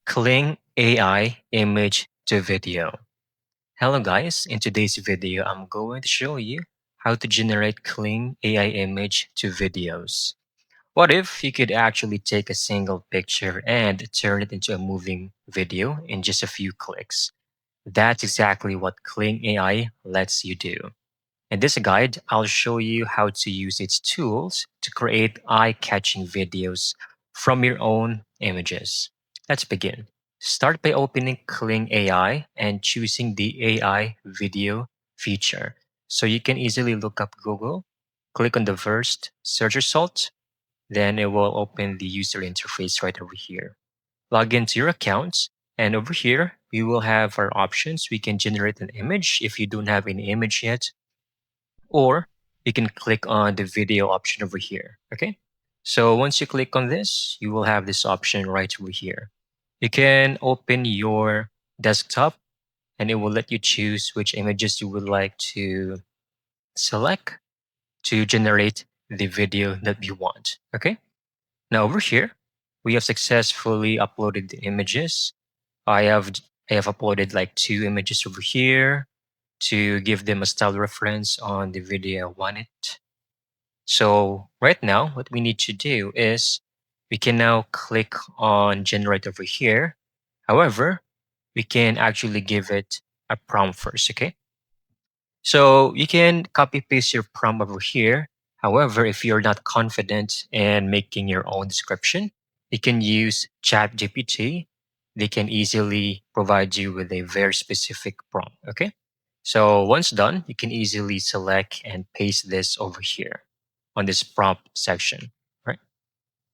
KlingAi image to video. Hello guys, in today's video I'm going to show you how to generate KlingAi image to videos. What if you could actually take a single picture and turn it into a moving video in just a few clicks? That's exactly what KlingAi lets you do. In this guide, I'll show you how to use its tools to create eye-catching videos from your own images. Let's begin. Start by opening Kling AI and choosing the AI video feature. So you can easily look up Google, click on the first search result, then it will open the user interface right over here. Log into your account, and over here, we will have our options. We can generate an image if you don't have any image yet, or you can click on the video option over here. Okay. So once you click on this, you will have this option right over here. You can open your desktop and it will let you choose which images you would like to select to generate the video that you want. Okay. Now over here, we have successfully uploaded the images. I have I have uploaded like two images over here to give them a style reference on the video I wanted. So right now, what we need to do is we can now click on generate over here. However, we can actually give it a prompt first, okay? So you can copy paste your prompt over here. However, if you're not confident in making your own description, you can use ChatGPT. They can easily provide you with a very specific prompt. Okay. So once done, you can easily select and paste this over here on this prompt section. Right.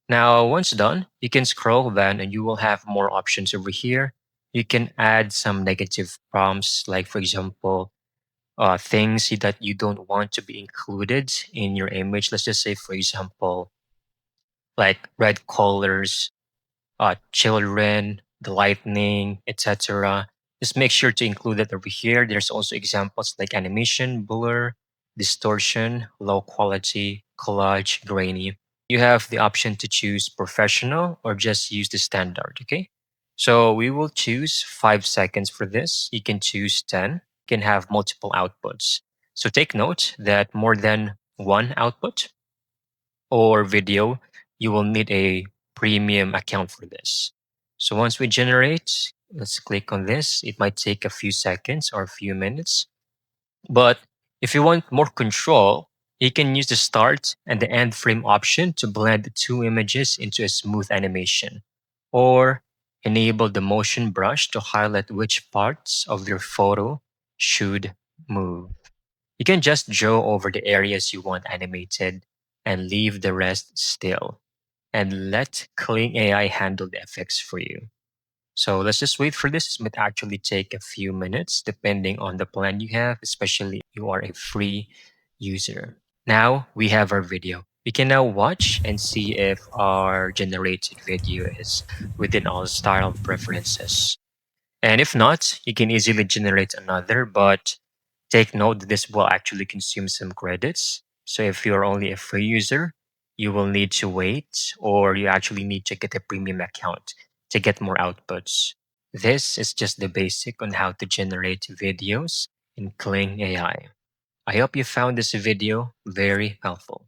Now, once done, you can scroll down and you will have more options over here. You can add some negative prompts, like for example, things that you don't want to be included in your image. Let's just say, for example, like red colors, children, the lightning, etc. Just make sure to include that over here. There's also examples like animation, blur, distortion, low quality, collage, grainy. You have the option to choose professional or just use the standard. Okay. So we will choose 5 seconds for this. You can choose 10, can have multiple outputs. So take note that more than one output or video, you will need a premium account for this. So once we generate, let's click on this. It might take a few seconds or a few minutes. But if you want more control, you can use the start and the end frame option to blend the two images into a smooth animation, or enable the motion brush to highlight which parts of your photo should move. You can just draw over the areas you want animated and leave the rest still, and let Kling AI handle the effects for you. So let's just wait for this. It might actually take a few minutes depending on the plan you have, especially if you are a free user. Now we have our video. We can now watch and see if our generated video is within our style preferences. And if not, you can easily generate another, but take note that this will actually consume some credits. So if you're only a free user, you will need to wait, or you actually need to get a premium account to get more outputs. This is just the basic on how to generate videos in Kling AI. I hope you found this video very helpful.